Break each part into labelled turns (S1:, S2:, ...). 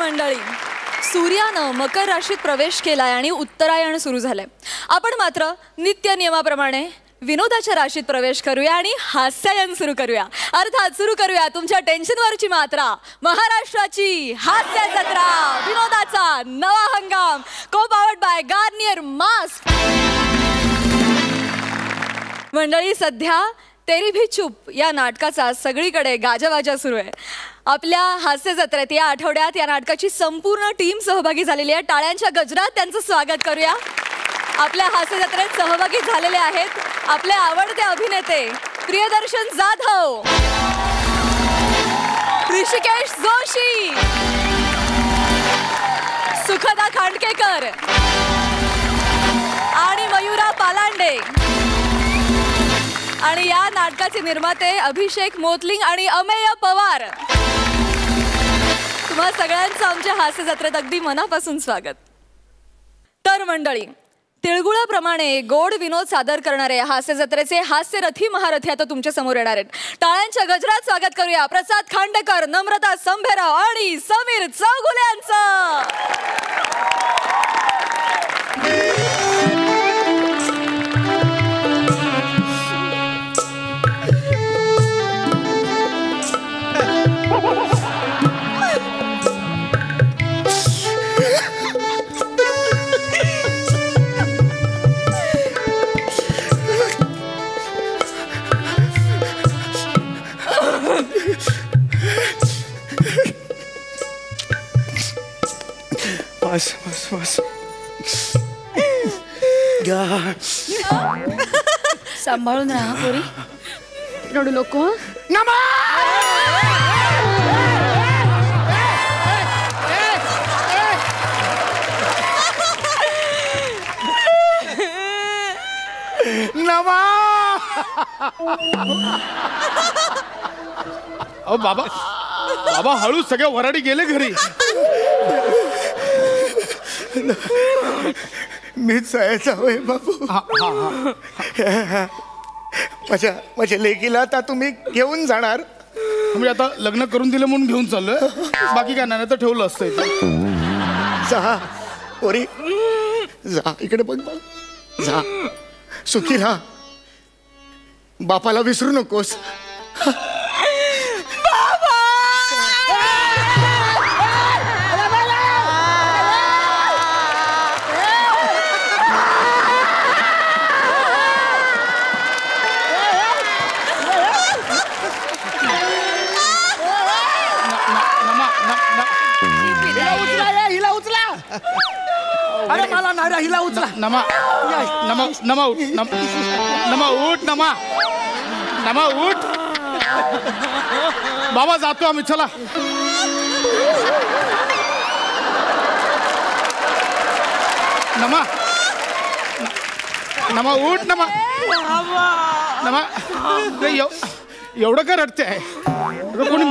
S1: मंडळी, सूर्यानं मकर राशीत प्रवेश केलाय आणि उत्तरायण सुरू झालंय. आपण मात्र नित्य नियमाप्रमाणे विनोदाच्या राशीत प्रवेश करूया आणि हास्यायन सुरू करूया. अर्थात सुरू करूया तुमच्या टेन्शनवरची मात्रा. महाराष्ट्राची हास्य जत्रा, विनोदाचा नवा हंगाम, को पावर्ड बाय गार्नियर मास्क. मंडळी, सध्या तेरी भी चूप या नाटकाचा सगळीकडे गाजावाजा सुरू आहे. आपल्या हास्य जत्रेत या आठवड्यात या नाटकाची संपूर्ण टीम सहभागी झालेली आहे. टाळ्यांच्या गजरात त्यांचं स्वागत करूया. आपल्या हास्य जत्रेत सहभागी झालेले आहेत आपले आवडते अभिनेते प्रियदर्शन जाधव, ऋषिकेश जोशी, सुखदा खांडकेकर आणि मयुरा पालांडे. आणि या नाटकाचे निर्माते अभिषेक मोतलिंग आणि अमेय पवार. तुम्हा सगळ्यांचं आमच्या हास्य जत्रेत अगदी मनापासून स्वागत. तर मंडळी, तिळगुळाप्रमाणे गोड विनोद सादर करणारे हास्य जत्रेचे हास्यरथी महारथी आता तुमच्या समोर येणार आहेत. टाळ्यांच्या गजरात स्वागत करूया प्रसाद खांडेकर, नम्रता संभेराव आणि समीर चौगुले यांचं.
S2: बस बस बस
S3: सांभाळून राहा पोरी, रडू नको.
S2: नमा अहो बाबा, बाबा हळू, सगळे वराडी गेले घरी.
S4: मीच जायचा होय बाबू. माझ्या लेकीला आता तुम्ही घेऊन जाणार.
S2: म्हणजे आता लग्न करून दिलं म्हणून घेऊन चाललोय, बाकी काय नाही तर ठेवलं असतं इथे.
S4: जा पोरी, जा इकडे बघ, जा सुखी राहा. बापाला विसरू नकोस. अरे मला नाही रा, हिला उचला.
S2: नमा नमा नमा उठ, नमा उठ, नमा नमा उठ. बाबा जातो आम्ही, चला. नमा नमा उठ, नमा नमा. एवढं का रडते आहे? कोणी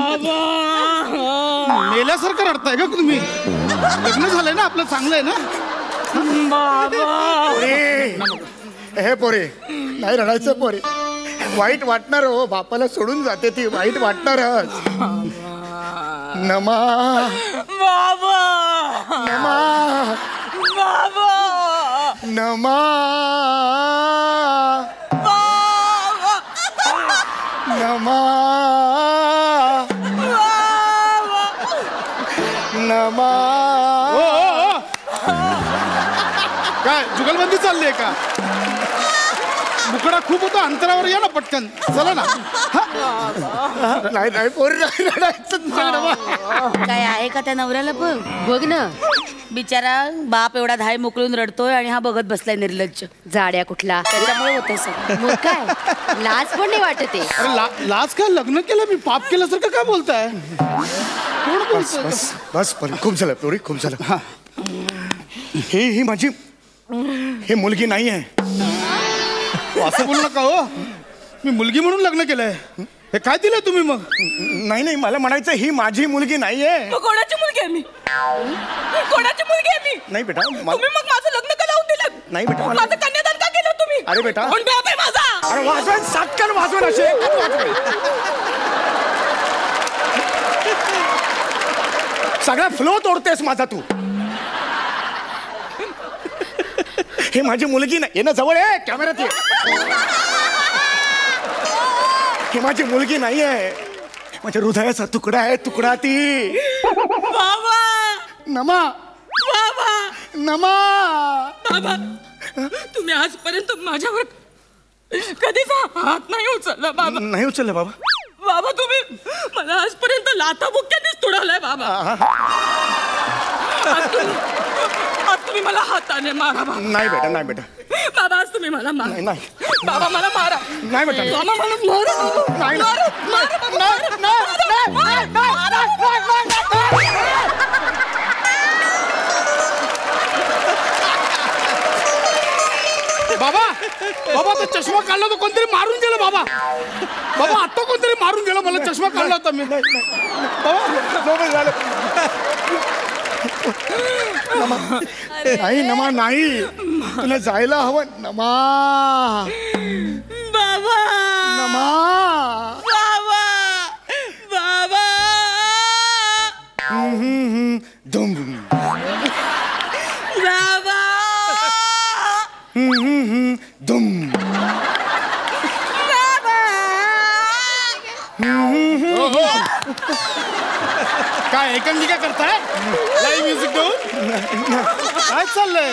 S2: मेल्यासारखं रडताय का तुम्ही? लग्न झालंय ना आपलं, चांगलं आहे ना.
S4: हे पोरे, नाही रडायचं पोरे. वाईट वाटणार हो, बापाला सोडून जाते ती, वाईट वाटणारच. नमा
S3: बाबा,
S4: नमा
S3: बाबा,
S4: नमा नमा नमा.
S2: काय जुगलबंदी चालली आहे का? मुकडा खूप होतो, अंतरावर या ना पटकन, चला ना.
S4: नाही नाही पोरी, नाही रडायचं.
S3: काय आहे का त्या नवऱ्याला? बघ ना, बिचारा बाप एवढा धाय मोकळून रडतोय आणि हा बघत बसलाय निर्लज्ज.
S5: जाड्या कुठला,
S3: त्याच्यामुळे होतंय सगळं.
S5: मग काय लाज पण नाही वाटते.
S2: अरे लाज काय? लग्न केलं मी, पाप केल्यासारखं काय बोलताय?
S4: बस बस बस पोरी, खूप झालं पोरी, खूप झालं. ही माझी हे मुलगी नाही आहे.
S2: असं बोलू नका हो, मी मुलगी म्हणून लग्न केलंय. हे काय दिलंय तुम्ही मग?
S4: नाही नाही, मला म्हणायचं ही माझी मुलगी नाहीये.
S3: कोणाची मुलगी आहे मी? कोणाची मुलगी आहे मी?
S4: नाही बेटा,
S3: तुम्ही मग माझं लग्न का लावून दिलं?
S4: नाही बेटा,
S3: माझं कन्यादान का केलं तुम्ही?
S4: अरे बेटा,
S3: कोण बाप आहे माझा?
S4: अरे वाजवेन, साटकन वाजवेन असे. सगळा फ्लो तोडतेस माझा तू. हे माझी मुलगी नाही. ये ना जवळ आहे कॅमेऱ्यात ये. ही माझी मुलगी नाही आहे. माझ्या हृदयाचा तुकडा आहे. तुकडा ती.
S3: बाबा
S2: नमा
S3: बाबा
S2: नमा.
S3: बाबा तुम्ही आजपर्यंत माझ्यावर कधीच हात नाही उचलला बाबा.
S4: नाही उचललं बाबा.
S3: बाबा तुम्ही मला आजपर्यंत लाथाबुक्क्यानेच तुडवलंय बाबा. आज तुम्ही मला हाताने मारा बाबा.
S4: नाही बेटा नाही बेटा.
S3: बाबा आज तुम्ही मला मारा.
S4: नाही नाही
S3: बाबा मला मारा.
S4: नाही बेटा.
S3: बाबा मला मारा.
S4: नाही
S2: बाबा बाबा तो चष्मा काढला तो कोणतरी मारून गेलं बाबा. बाबा आता कोणतरी मारून गेलं मला. चष्मा काढला होता मी.
S4: नाही नमा नाही. तुला जायला हवं नमा.
S3: बाबा
S4: नमा.
S3: बाबा बाबा
S4: धुम
S3: बाबा
S4: धुम.
S2: काय एकांकिका करताय लाईव्ह म्युझिक देऊन? काय चाललंय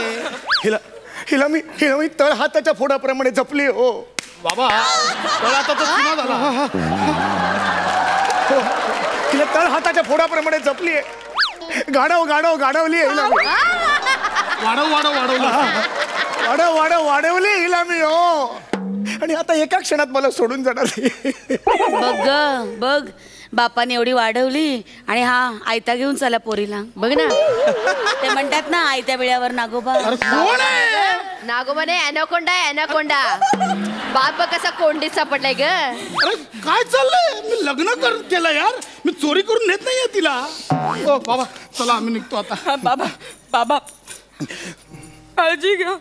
S4: हिला हिला मी तळ हाताच्या फोडाप्रमाणे जपली हो
S2: बाबा. तर आता तो चुना झाला.
S4: हो. हिला तळ हाताच्या फोडाप्रमाणे जपली आहे. गाडवली आहे हिला मी. वाढवली हिला मी हो. आणि आता एका क्षणात मला सोडून जाणार.
S3: बघ बापाने एवढी वाढवली आणि हा आयता घेऊन चला पोरीला.
S5: बघ ना
S3: ते म्हणतात ना आयत्या वेळेवर नागोबा.
S2: कोण आहे?
S5: नागोबाने अॅनाकोंडा अॅनाकोंडा. बाप कसा कोंडीत सापडलाय ग.
S2: अरे काय चाललंय? मी लग्न केलं यार. मी चोरी करून नेत नाहीये तिला. ओ बाबा चला आम्ही निघतो आता.
S3: बाबा बाबा काळजी घ्या.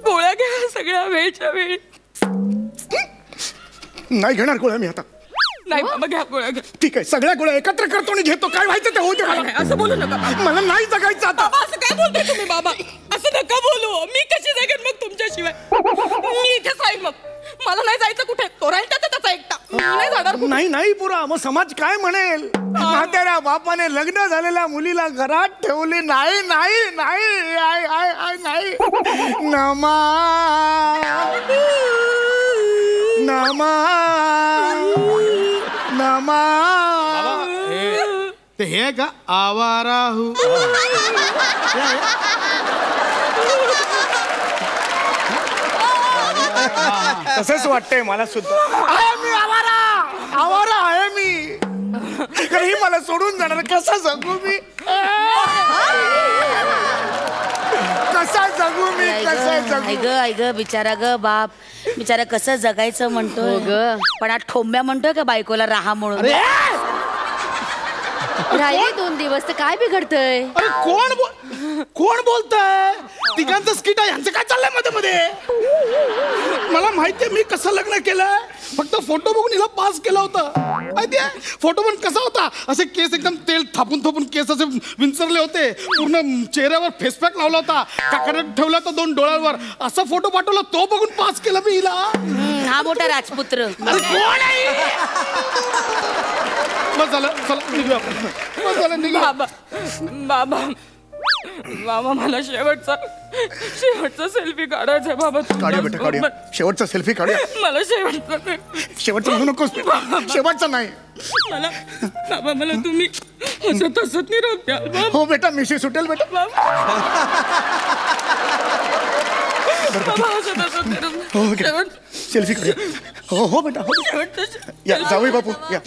S3: गोळ्या घ्या सगळ्या वेळच्या वेळी.
S4: नाही घेणार गोळ्या मी आता.
S3: नाही बाबा घ्या गोळ्या घ्या.
S4: ठीक आहे सगळ्या गोळ्या एकत्र करतो आणि घेतो. काय व्हायचं ते होऊ दे मला.
S3: असं बोलू नका
S4: मला नाही जगायचं आता.
S3: बाबा असं काय बोलताय तुम्ही बाबा. असं नका बोलू. मी कशी जगेन मग तुमच्याशिवाय. मी इथेच राहीन मग. मला नाही जायचं कुठे. तो राहील त्याचा एकटा. मी नाही जाणार कुठे.
S4: नाही पुरा मग समाज काय म्हणेल. म्हाताऱ्या बापाने लग्न झालेल्या मुलीला घरात ठेवली. नाही नमा नमा नमा.
S2: ते हे का आवाराहू.
S4: तसंच वाटतंय मला सुद्धा. आहे मी आवारा आहे मी. ही मला सोडून जाणार. कसा जगू मी.
S3: ऐक बिचारा ग बाप. बिचारा कसं जगायचं म्हणतोय
S5: ग.
S3: पण आज ठोंब्या म्हणतोय का बायकोला राहा म्हणून.
S5: राहिले 2 दिवस तर काय बिघडतंय.
S2: अरे कोण बोलतंय? तिघांचं स्किट आहे. यांचं काय चाललंय मध्ये मध्ये? मला माहितीये मी कसं लग्न केलंय. फक्त फोटो बघून हिला पास केला होता. माहितीये फोटो पण कसा होता. असे केस एकदम तेल थापून केस असे विंचरले होते. पूर्ण चेहऱ्यावर फेसपॅक लावला होता. काकड्यात ठेवला होता 2 डोळ्यावर. असा फोटो पाठवला. तो बघून पास केला मी हिला.
S3: हा मोठा राजपुत्र.
S2: अरे कोण आहे? बस झालं चला निघूया आपण. बस झालं निघू.
S3: बाबा मला शेवटचा सेल्फी काढायचा बाबा.
S4: काढूया बेटा काढूया. शेवटचा सेल्फी काढूया.
S3: मला शेवटचा
S4: म्हणू नकोस. शेवटचा नाही.
S3: बाबा मला तुम्ही हसत निरोप द्याल बाबा.
S4: हो बेटा मिशी सुटेल बेटा. सेल्फी काढूया. हो बेटा हो. या जावई बापू या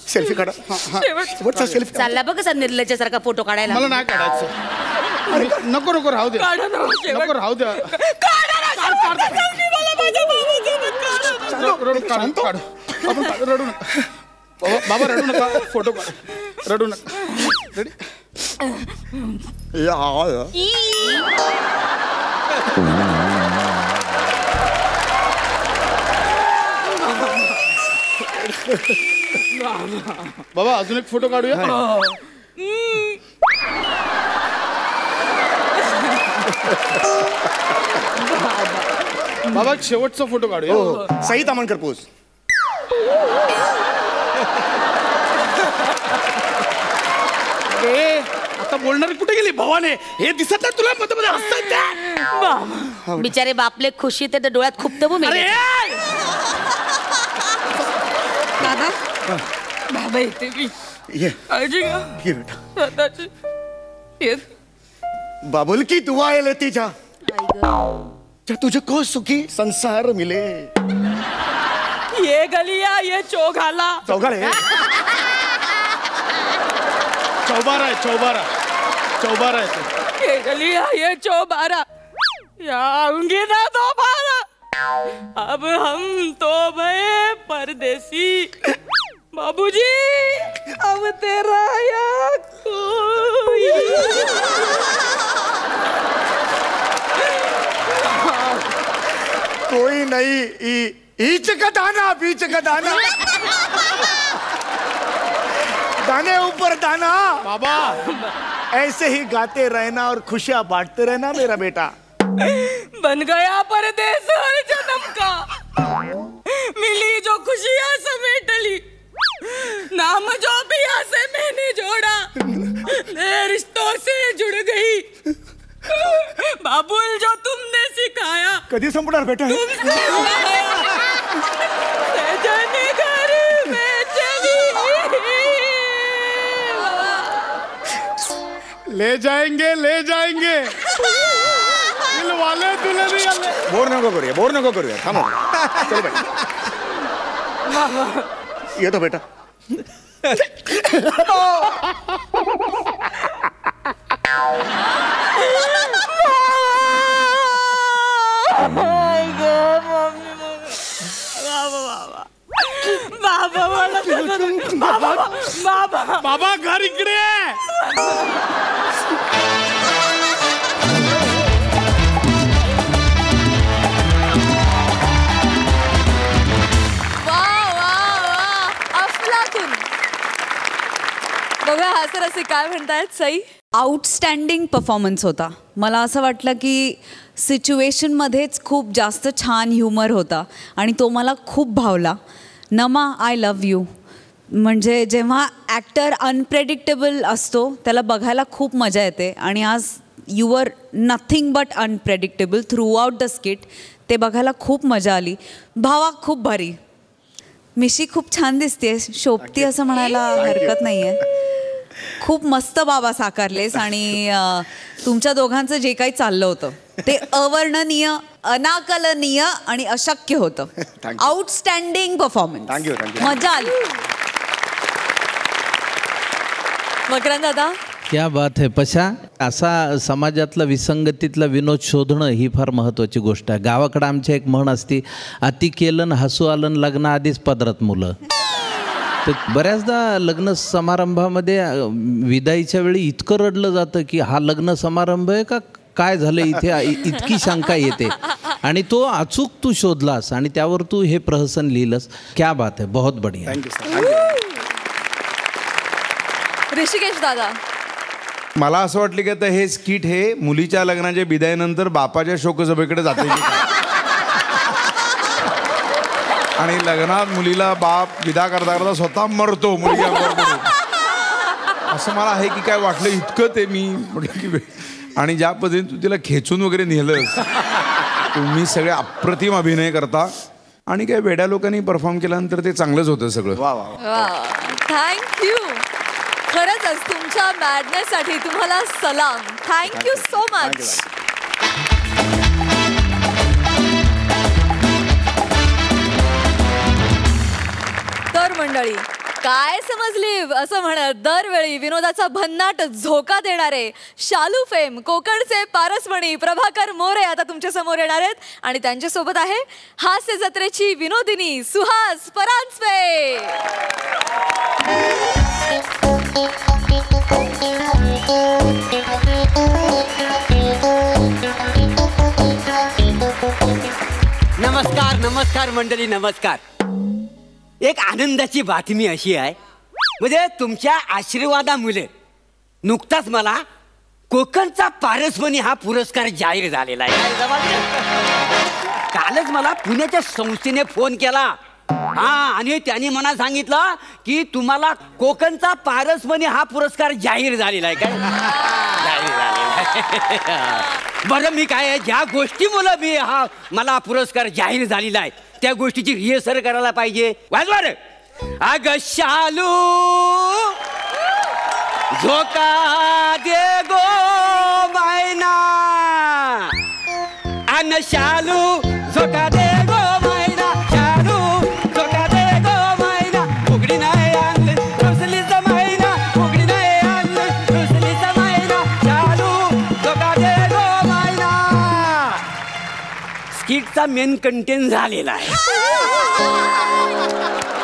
S4: सेल्फी काढा. शेवटचा सेल्फी.
S3: चालला बघ कसा निर्लज्जासारखा फोटो काढायला.
S2: मला नाही काढायचं. अरे नको राहू दे. नको राहू दे. काढू आपण रडू नका बाबा. रडू नका. फोटो काढ. रडू नका. रेडी. बाबा अजून एक फोटो काढूया. बाबा एक शेवटचा फोटो काढूया.
S4: सई तामणकर पोज.
S2: आता बोलणारी कुठे गेली भवाने? हे दिसत नाही तुला मध्ये मध्ये हसतायत.
S5: बिचारे बापले खुशी ते डोळ्यात खूप तबू
S2: अरे
S3: दादा बाबा येते मी.
S4: ये
S3: काळजी घ्या
S4: ये बेटा.
S3: स्वतःची. येत.
S4: बाबुल की दुआ है लतीजा, तुझको सुखी संसार मिले.
S3: ये गलिया ये चौघाला.
S4: चौघाळे
S2: चौबारा आहे चौबारा. चौबारा आहे तो.
S3: ये गलिया ये चौबारा या आऊंगी ना दोबारा. अब हम तो भये परदेसी. बाबूजी अब तेरा या कोई.
S4: कोई नहीं. ईच का दाना बीच का दाना, दाने ऊपर दाना.
S2: बाबा
S4: ऐसे ही गाते रहना और खुशियां बांटते रहना मेरा बेटा.
S3: बन गया परदेस हर जन्म का. मिली जो खुशियां समेट ली. नाम जो पिया से मैंने जोड़ा. नए रिश्तों से जुड़ गई. बाबुल जो तुमने सिखाया.
S4: कधी संपणार बेटा?
S3: जाने घर में चली.
S2: ले जाएंगे दिल वाले दुल्हनिया ले.
S4: बोर नको करूया थांबा. चल बेटा येतो बेटा.
S2: बाबा घर इकडे आहे.
S1: बघा हास्यरसिक काय म्हणतायत सई?
S6: आउटस्टँडिंग परफॉर्मन्स होता. मला असं वाटलं की सिच्युएशनमध्येच खूप जास्त छान ह्युमर होता आणि तो मला खूप भावला. नमा आय लव्ह यू. म्हणजे जेव्हा ॲक्टर अनप्रेडिक्टेबल असतो त्याला बघायला खूप मजा येते आणि आज you are nothing but unpredictable throughout the skit. ते बघायला खूप मजा आली. भावा खूप भारी. मिशी खूप छान दिसते, शोभती असं म्हणायला हरकत नाही आहे. खूप मस्त बाबा साकारलेस आणि तुमच्या दोघांचं जे काही चाललं होतं ते अवर्णनीय, अनाकलनीय आणि अशक्य होतं. Outstanding performance.
S4: थँक्यू.
S6: मजा आली.
S1: मकरंद दादा
S7: क्या बात है पशा. असा समाजातला विसंगतीतला विनोद शोधणं ही फार महत्त्वाची गोष्ट आहे. गावाकडं आमच्या एक म्हण असती, अति केलन हसू आलन लग्नाआधीच पदरात मुलं. तर बऱ्याचदा लग्न समारंभामध्ये विदाईच्या वेळी इतकं रडलं जातं की हा लग्न समारंभ आहे का काय झालं इथे, इतकी शंका येते. आणि तो अचूक तू शोधलास आणि त्यावर तू हे प्रहसन लिहिलंस. क्या बात है, बहुत बढिया.
S1: ऋषिकेश दादा
S8: मला असं वाटलं की आता हे स्किट हे मुलीच्या लग्नाच्या बिदायनंतर बापाच्या शोकसभेकडे जाते आणि लग्नात मुलीला बाप विदा करता करता स्वतः मरतो मुलगी अंगावर पडून. असं मला आहे की काय वाटलं इतकं ते मी म्हटलं की आणि ज्या पद्धतीने तू तिला खेचून वगैरे नेलंस. तुम्ही सगळे अप्रतिम अभिनय करता आणि काय वेड्या लोकांनी परफॉर्म केल्यानंतर ते चांगलंच होतं सगळं.
S1: थँक्यू. खरंच तुमच्या मॅडनेससाठी तुम्हाला सलाम. Thank you so much. तर मंडळी काय समजली असं म्हणत दरवेळी विनोदाचा भन्नाट झोका देणारे शालू फेम कोकणचे पारसमणी प्रभाकर मोरे आता तुमच्या समोर येणार आहेत आणि त्यांच्यासोबत आहे हास्य जत्रेची विनोदिनी सुहास परांजपे.
S9: नमस्कार नमस्कार मंडळी नमस्कार. एक आनंदाची बातमी अशी आहे, म्हणजे तुमच्या आशीर्वादामुळे नुकताच मला कोकणचा पारसमणी हा पुरस्कार जाहीर झालेला आहे. कालच मला पुण्याच्या संस्थेने फोन केला. हा, आणि त्यांनी मला सांगितलं की तुम्हाला कोकणचा पारसमणी हा पुरस्कार जाहीर झालेला आहे. काय जाहीर झालेला आहे. बरं, मी काय ज्या गोष्टीमुळे मी मला पुरस्कार जाहीर झालेला आहे त्या गोष्टीची रिहर्सल करायला पाहिजे. वाजवा रे. अग शालू झोका दे गो मैना, अन शालू झोका दे गो मैना, शालू झोका दे गो मैना, फुगडी नाही आणली रुसलीचा मैना, फुगडी नाही आणली रुसलीचा मैना, शालू झोका दे गो मैना. स्किटचा मेन कंटेंट झालेला आहे.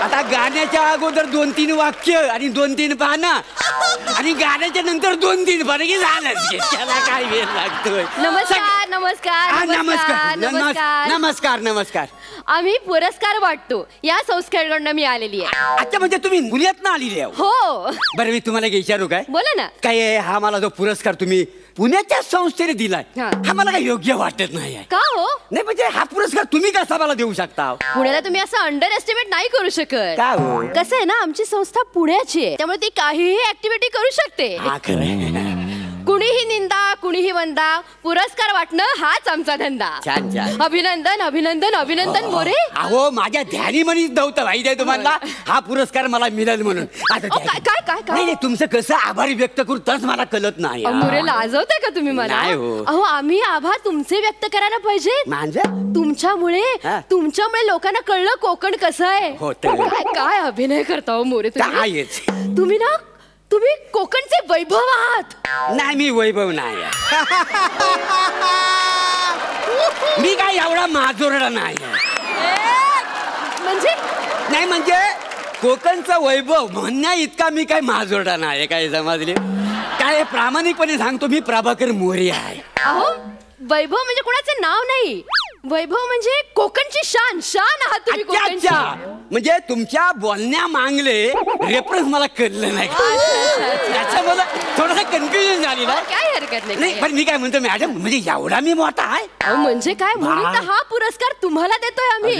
S9: आता गाण्याच्या अगोदर 2-3 वाक्य आणि 2-3 पानं आणि गाण्याच्या नंतर 2-3 पानं की झालं. त्याला काय वेळ लागतोय.
S5: नमस्कार नमस्कार
S9: नमस्कार
S5: नमस्कार
S9: नमस्कार नमस्कार.
S5: आम्ही पुरस्कार वाटतो या संस्थेकडनं मी आलेली आहे.
S9: अच्छा, म्हणजे तुम्ही मुलीतनं आलेली आहे.
S5: हो.
S9: बरं, मी तुम्हाला विचारू काय?
S5: बोला ना.
S9: काय आहे, हा मला जो पुरस्कार तुम्ही पुण्याच्या संस्थेने दिलाय हा मला काही योग्य वाटत नाही आहे.
S5: का हो?
S9: नाही म्हणजे हा पुरस्कार तुम्ही कसा मला देऊ शकता?
S5: पुण्याला तुम्ही असं अंडर एस्टिमेट नाही करू शकत.
S9: का हो?
S5: कसं आहे ना, आमची संस्था पुण्याची आहे, त्यामुळे ती काहीही ऍक्टिव्हिटी करू शकते.
S9: हा खरं.
S5: कुणीही निंदा कुणीही वंदा, पुरस्कार वाटणं हाच आमचा धंदा.
S9: छान छान.
S5: अभिनंदन अभिनंदन अभिनंदन मोरे.
S9: अहो, माझ्या ध्यानी म्हणीच नव्हतं माहिती आहे तुम्हाला हा पुरस्कार मला मिळेल म्हणून. आता
S5: काय काय काय
S9: नाही, तुमचं कसं आभार व्यक्त करू तच मला कळत नाही.
S5: मोरे, लाजवताय का तुम्ही मला?
S9: नाही हो.
S5: अहो, आम्ही आभार तुमचे व्यक्त करायला पाहिजे. तुमच्यामुळे लोकांना कळलं कोकण कसं आहे. काय अभिनय करता हो मोरे तुम्ही. तुम्ही कोकणचे वैभव आहात.
S9: नाही, मी वैभव नाही. मी काय एवढा माजोरडा नाही.
S5: म्हणजे
S9: नाही म्हणजे कोकणचा वैभव म्हणण्या इतका मी काय माजोरडा नाही. काय समजले? काय प्रामाणिकपणे सांगतो, मी प्रभाकर मोरे आहे.
S5: अहो, वैभव म्हणजे कोणाचं नाव नाही, वैभव म्हणजे कोकणची शान. शान आहात तुम्ही कोकणची.
S9: म्हणजे तुमच्या बोलण्या मागले रेफरन्स मला कळलं नाही, त्याच्यामुळे थोडासा कन्फ्युजन झालेला.
S5: काय हरकत नाही.
S9: पण मी काय म्हणतो मॅडम, म्हणजे एवढा मी मोठा आहे
S5: म्हणजे काय, म्हणून तर हा पुरस्कार तुम्हाला देतोय आम्ही.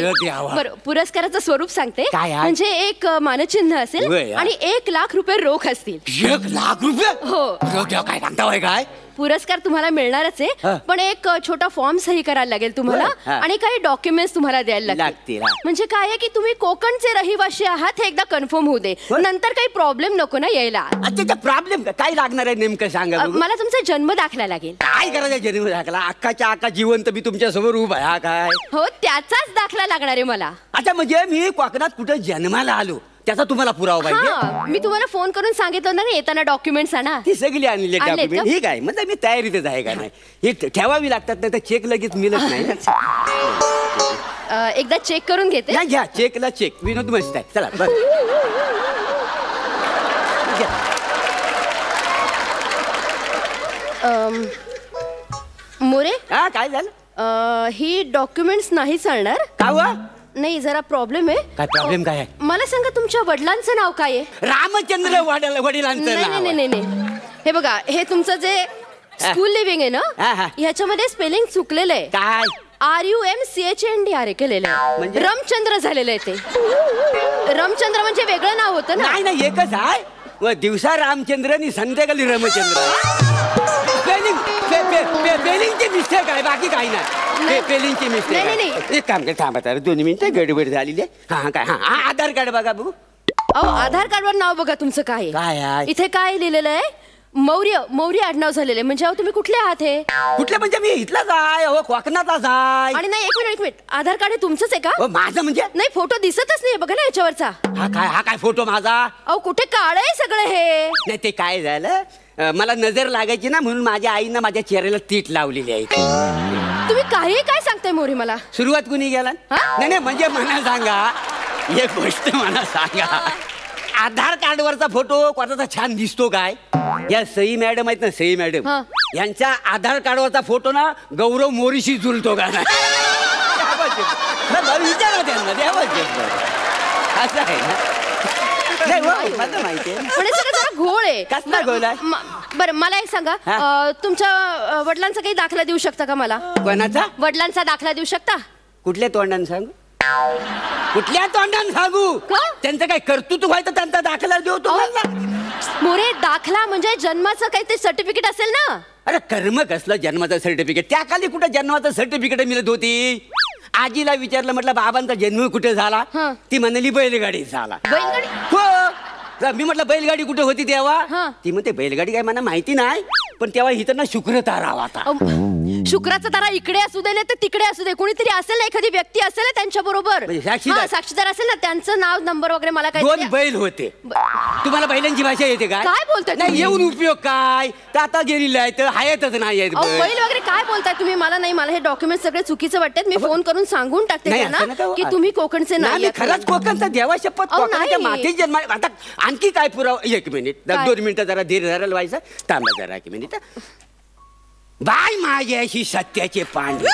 S5: बरं, पुरस्काराचं स्वरूप सांगते. म्हणजे एक मानचिन्ह असेल आणि 1 लाख रुपये रोख असतील.
S9: 1 लाख रुपये?
S5: हो.
S9: काय सांगता काय?
S5: पुरस्कार तुम्हाला मिळणारच आहे, पण एक छोटा फॉर्म सही करायला लागेल तुम्हाला आणि काही डॉक्युमेंट्स तुम्हाला द्यायला लागतील. म्हणजे काय आहे की तुम्ही कोकणचे रहिवासी आहात हे एकदा कन्फर्म होऊ दे, नंतर काही प्रॉब्लेम नको ना यायला.
S9: अच्छा, प्रॉब्लेम काय लागणार आहे नेमकं सांगा.
S5: मला तुमचा जन्म दाखला लागेल.
S9: काय करायचं जन्म दाखला? अक्काच्या अक्का जिवंत मी तुमच्या समोर उभा आहे. हा काय?
S5: हो, त्याचाच दाखला लागणार आहे मला.
S9: अच्छा, म्हणजे मी कोकणात कुठे जन्माला आलो त्याचा तुम्हाला पुरावा पाहिजे.
S5: मी तुम्हाला फोन करून सांगितलं ना येताना डॉक्युमेंट्स आणा.
S9: ती सगळी आणली डॉक्युमेंट. ठीक आहे, म्हणजे मी तयारीतच आहे का नाही. हे ठेवावी लागतात नाही तर चेक लगेच मिळत नाही.
S5: एकदा चेक करून घेते.
S9: घ्या चेकला चेक. विनोद मस्त आहे. चला बस.
S5: मोरे,
S9: काय झालं?
S5: ही डॉक्युमेंट्स नाही चालणार
S9: का?
S5: नाही, जरा प्रॉब्लेम आहे.
S9: काय प्रॉब्लेम? काय आहे?
S5: मला सांगा, तुमच्या वडिलांचं नाव काय आहे?
S9: रामचंद्र वडिलांचं नाव.
S5: नाही. हे बघा, हे तुमचं जे स्कूल लिव्हिंग आहे ना, ह्याच्यामध्ये स्पेलिंग चुकलेलं आहे.
S9: काय?
S5: RUMCHNDR केलेलं आहे. म्हणजे रामचंद्र झालेलं आहे ते. रामचंद्र म्हणजे वेगळं नाव होतं ना.
S9: नाही, एकच आहे. दिवसा रामचंद्र आणि संध्याकाळी रामचंद्र. पेलिंगची मिस्टेक आहे, बाकी काही नाही. पेलिंगची मिस्टेक. एक काम कर, थांबा 2 मिनिटं, गडबड झालेली आहे. हा काय? हा, आधार कार्ड बघा बघू.
S5: अहो, आधार कार्डवर नाव बघा तुमचं काय
S9: आहे.
S5: इथे काय लिहिलेलं आहे? मौर्य आडनाव झालेलं आहे. म्हणजे अहो, तुम्ही कुठले आहात? हे
S9: कुठले म्हणजे मी इथलाच आहे. हो, कोकणातलाच आहे.
S5: आणि नाही, एक मिनिट, आधार कार्ड हे तुमचंच आहे का?
S9: माझं म्हणजे?
S5: नाही, फोटो दिसतच नाही बघा ना याच्यावरचा.
S9: हा काय फोटो माझा?
S5: अहो, कुठे काळ आहे सगळं हे.
S9: नाही, ते काय झालं, मला नजर लागायची ना म्हणून माझ्या आईनं माझ्या चेहऱ्याला तीट लावलेली आहे.
S5: तुम्ही काही काय सांगताय मोरे मला?
S9: सुरुवात कुणी गेला? नाही, म्हणजे मला सांगा, एक गोष्ट मला सांगा, आधार कार्डवरचा फोटो कोणाचा छान दिसतो काय? या सई मॅडम आहेत ना, सई मॅडम, यांच्या आधार कार्डवरचा फोटो ना गौरव मोरीशी जुळतो का? विचारा त्यांना. असं आहे ना? नाही, हो, मला माहिती आहे.
S5: पण हे सगळं जरा घोळ आहे.
S9: कसला घोळ आहे?
S5: बरं मला एक सांगा, तुमच्या वडिलांचा काही दाखला देऊ शकता का मला?
S9: कोणाचा?
S5: वडिलांचा दाखला देऊ शकता?
S9: कुठल्या तोंडाने सांगू? कुठल्या तोंडाने सांगू? त्यांचं काय कर्तृत्व व्हायचं त्यांचा दाखला देऊ तुम्हाला?
S5: मोरे, दाखला म्हणजे जन्माचं काहीतरी सर्टिफिकेट असेल ना?
S9: अरे कर्म कसलं जन्माचं सर्टिफिकेट? त्या खाली कुठं जन्माचं सर्टिफिकेट मिळत होती? आजीला विचारलं, म्हटलं बाबांचा जन्म कुठे झाला? ती म्हणाली बैलगाडी झाला.
S5: बैलगाडी?
S9: हो. मी म्हटलं बैलगाडी कुठे होती तेव्हा? ती म्हणते बैलगाडी काय मला माहिती नाही, पण तेव्हा इथं ना शुक्र तारा होता.
S5: शुक्राचा तारा इकडे असू दे ना तर तिकडे असू दे, कोणीतरी असेल ना, एखादी व्यक्ती असेल ना त्यांच्या बरोबर, साक्षीदार असेल ना, त्यांचं नाव नंबर वगैरे मला काय.
S9: 2 बैल होते. तुम्हाला बैलांची भाषा येते का?
S5: काय बोलताय
S9: नाही, येऊन उपयोग काय? तर आता गेलेले आहेत, हयातच नाही आहेत
S5: बैल वगैरे. काय बोलताय तुम्ही? मला नाही, मला हे डॉक्युमेंट सगळे चुकीचे वाटतात. मी फोन करून सांगून टाकते त्यांना की तुम्ही कोकणचे नाही.
S9: खरंच कोकणचा देवा शपथ, कोकणाच्या माती जन्मा. आता आणखी काय पुरावा? 1 मिनिट, 2 मिनिटं जरा धीर धरायला व्हायचं. थांबा जरा 1 मिनिट. बाय माझ्याशी सत्याचे पांडे,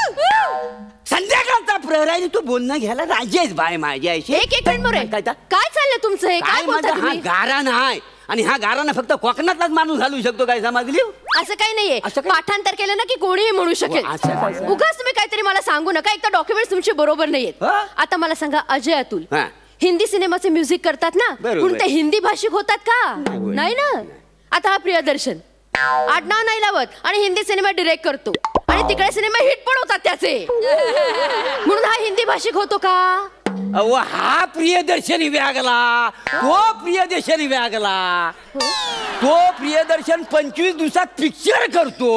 S9: संध्याकाळचा प्रहराने तू बोलणं घ्यायला राजेश बाय माझ्याशी.
S5: एक मिनिट मोरे, काय चाललंय तुमचं? हे काय बोलताय
S9: हा
S5: तुम्ही?
S9: गारा नाही, आणि हा गारा फक्त कोकणातलाच माणूस घालू शकतो. काय समजली?
S5: असं काही नाहीये. पाठांतर केलं ना की कोणीही म्हणू शकेल. उगाच तुम्ही काहीतरी मला सांगू नका. एक तर डॉक्युमेंट तुमचे बरोबर नाहीयेत. आता मला सांगा, अजय अतुल हिंदी सिनेमाचे म्युझिक करतात ना, पण ते हिंदी भाषिक होतात का? नाही ना. आता हा प्रियदर्शन आडनाव नाही लावत आणि हिंदी सिनेमा डिरेक्ट करतो, आणि तिकडे सिनेमा हिट पण होतात त्याचे, म्हणून हा हिंदी भाषिक होतो का?
S9: अहो, हा प्रियदर्शनी व्यागला, तो प्रियदर्शनी व्यागला. तो प्रियदर्शन 25 दिवसात पिक्चर करतो.